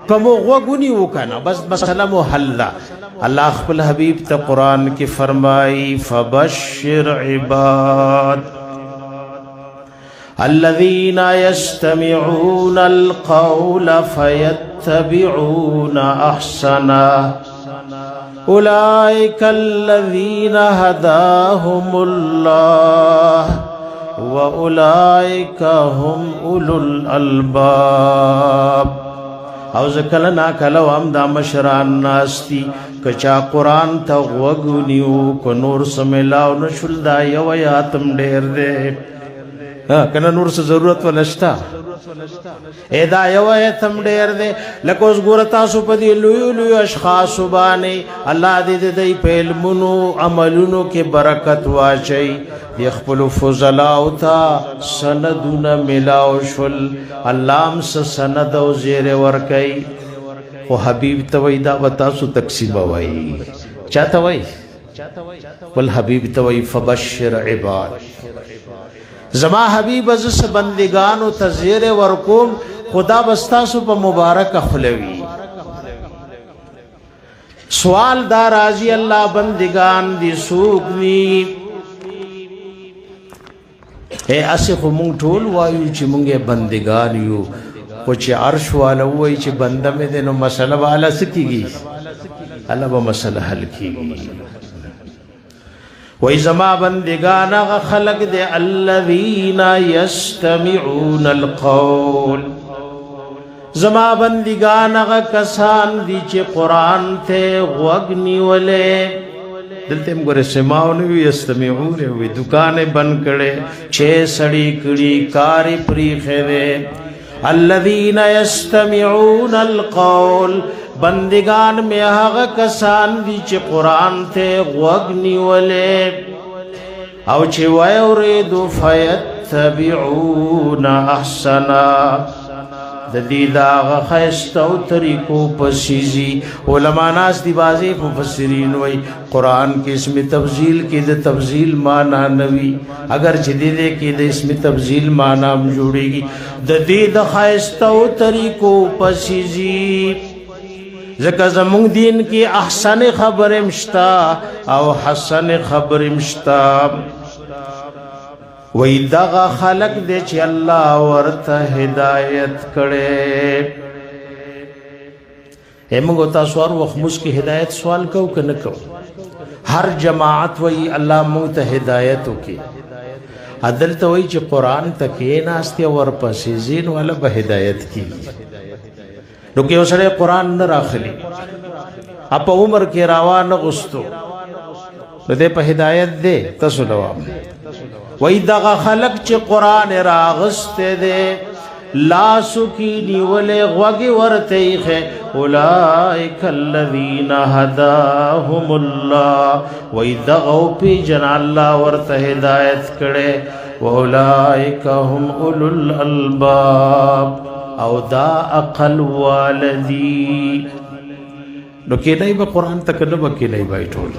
کمو غوگونی وکنا بس مسئلہ محل اللہ خپل حبیب تا قرآن کی فرمائی فبشر عباد الذين يستمعون القول فيتبعون أحسنه أولئك الذين هداهم الله وأولئك هم أولو الألباب او زکل نا کلو هم دا مشران ناستی کچا قرآن تا غوگونیو کو نور سمیلاو نشل دا یو یاتم دیر دے کنا نور سے ضرورت ولشتا ایدا یو ایتم دیر دے لکوز گورتا سو پدی لویو لویو اشخاص بانے اللہ دے دے دی پیل منو عملونو کے برکت واچئی یخپلو فضلاو تا سندون ملاو شل اللہم سے سندو زیر ورکی و حبیب توی دا بتاسو تقسیم وائی چاہتا وائی والحبیب توی فبشر عباد زما حبیب ازس بندگانو تزیر ورکوم خدا بستاسو پا مبارک اخلوی سوال دا رازی اللہ بندگان دی سوکنی اے اسی خو مونگ ٹھول وایو چی مونگے بندگان یو خوچی عرش والا ہوئی چی بندہ میں دینو مسئلہ والا سکی گی اللہ با مسئلہ حل کی گی وَإِ زَمَا بَنْدِگَانَ خَلَقْ دے الَّذِينَ يَسْتَمِعُونَ الْقَوْلِ زَمَا بَنْدِگَانَ کسان دی چے قرآن تے غوگنی والے دلتے ہم گورے سماؤنے بھی یستمعونے ہوئی دکانے بن کڑے چھے سڑی کڑی کاری پریخے دے الَّذِينَ يَسْتَمِعُونَ الْقَوْلِ بندگان میں آغا کسان دی چے قرآن تے غوگنی والے او چے ویوریدو فیتبعون احسنا دید آغا خیستو طریقو پسیزی علماء ناس دی بازی مفسرین وی قرآن کے اسم تفضیل کی دے تفضیل مانا نوی اگر چے دے کی دے اسم تفضیل مانا جوڑے گی دید خیستو طریقو پسیزی ذکر زمون دین کی احسن خبر مشتا او حسن خبر مشتا وی دغا خلق دے چی اللہ ورطا ہدایت کرے اے منگو تاسوار وخموس کی ہدایت سوال کو کنکو ہر جماعت وی اللہ موتا ہدایتو کی عدلتا وی چی قرآن تکین آستی ورپسی زین والا با ہدایت کی نوکہ اسرے قرآن نہ راخلی اپا عمر کے راوان غستو دے پا ہدایت دے تسلوام وی دغا خلق چی قرآن راغستے دے لاسو کی نیولے غوگی ورتیخے اولائک الذین ہداہم اللہ وی دغو پی جن اللہ ورت ہدایت کرے وَأُولَئِكَ هُمْ أُولُو الْأَلْبَابِ او دا اقل والدی نو کی نہیں با قرآن تک نبا کی نہیں بائی ٹھول